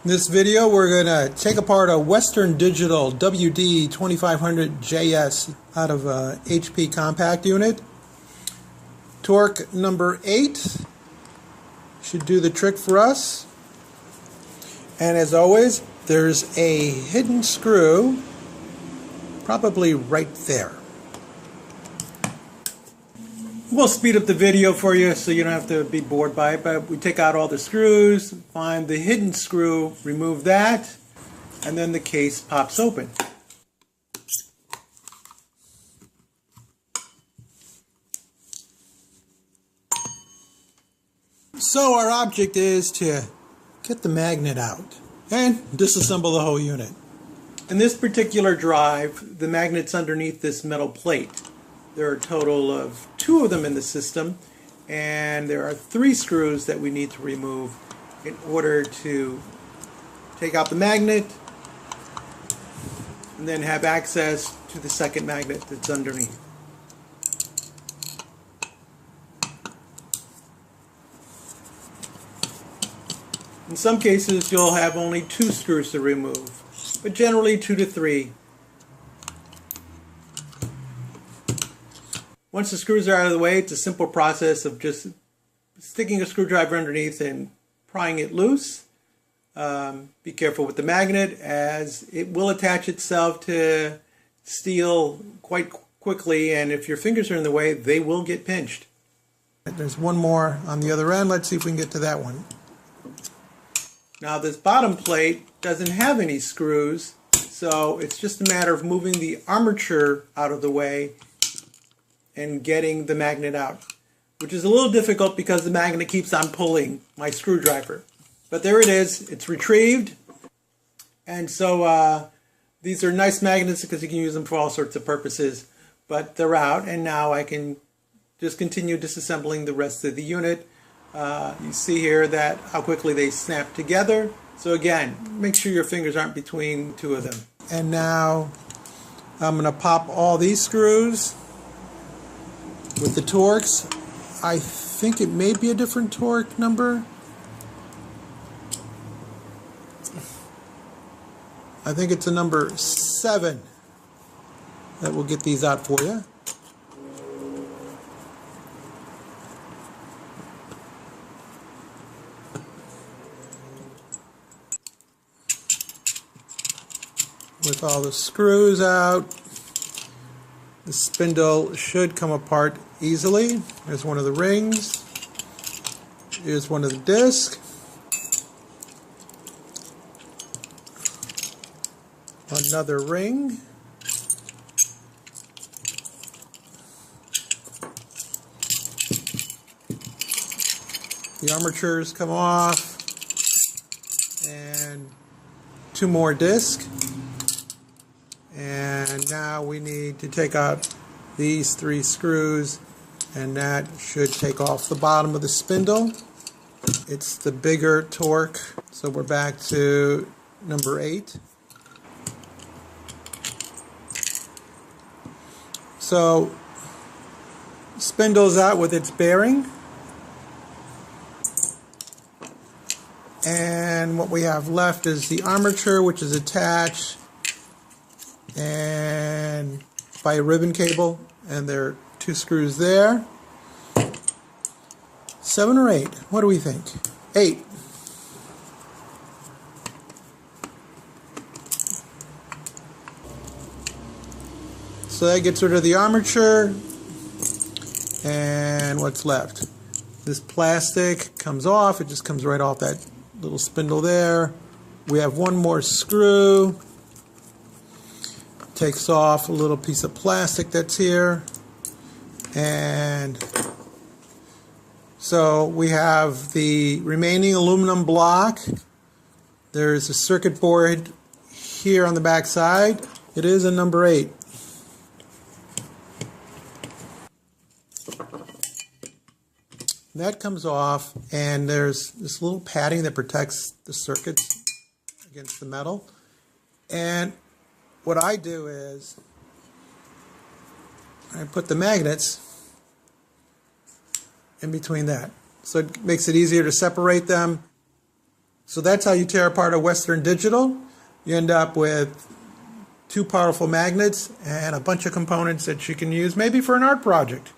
In this video, we're going to take apart a Western Digital WD-2500JS out of a HP compact unit. Torque number 8 should do the trick for us. And as always, there's a hidden screw, probably right there. We'll speed up the video for you so you don't have to be bored by it, but we take out all the screws, find the hidden screw, remove that, and then the case pops open. So our object is to get the magnet out and disassemble the whole unit. In this particular drive, the magnet's underneath this metal plate. There are a total of 2 of them in the system, and there are 3 screws that we need to remove in order to take out the magnet and then have access to the second magnet that's underneath. In some cases you'll have only 2 screws to remove, but generally 2 to 3. Once the screws are out of the way, it's a simple process of just sticking a screwdriver underneath and prying it loose. Be careful with the magnet, as it will attach itself to steel quite quickly, and if your fingers are in the way, they will get pinched. There's one more on the other end. Let's see if we can get to that one. Now this bottom plate doesn't have any screws, so it's just a matter of moving the armature out of the way and getting the magnet out, which is a little difficult because the magnet keeps on pulling my screwdriver. But there it is, it's retrieved. And so these are nice magnets because you can use them for all sorts of purposes, but they're out, and now I can just continue disassembling the rest of the unit. You see here that how quickly they snap together. So again, make sure your fingers aren't between 2 of them. And now I'm going to pop all these screws with the torques. I think it may be a different torque number. I think it's a number 7 that will get these out for you. With all the screws out, the spindle should come apart easily. There's one of the rings. Here's one of the discs. Another ring. The armatures come off. And 2 more discs. And now we need to take out these 3 screws, and that should take off the bottom of the spindle. It's the bigger torque, so we're back to number 8. So spindle's out with its bearing, and what we have left is the armature, which is attached and by a ribbon cable, and there are 2 screws there. 7 or 8? What do we think? 8. So that gets rid of the armature, and what's left? This plastic comes off. It just comes right off that little spindle there. We have 1 more screw. Takes off a little piece of plastic that's here, and so we have the remaining aluminum block. There's a circuit board here on the back side. It is a number 8. That comes off, and there's this little padding that protects the circuits against the metal. And what I do is I put the magnets in between that. So it makes it easier to separate them. So that's how you tear apart a Western Digital. You end up with 2 powerful magnets and a bunch of components that you can use maybe for an art project.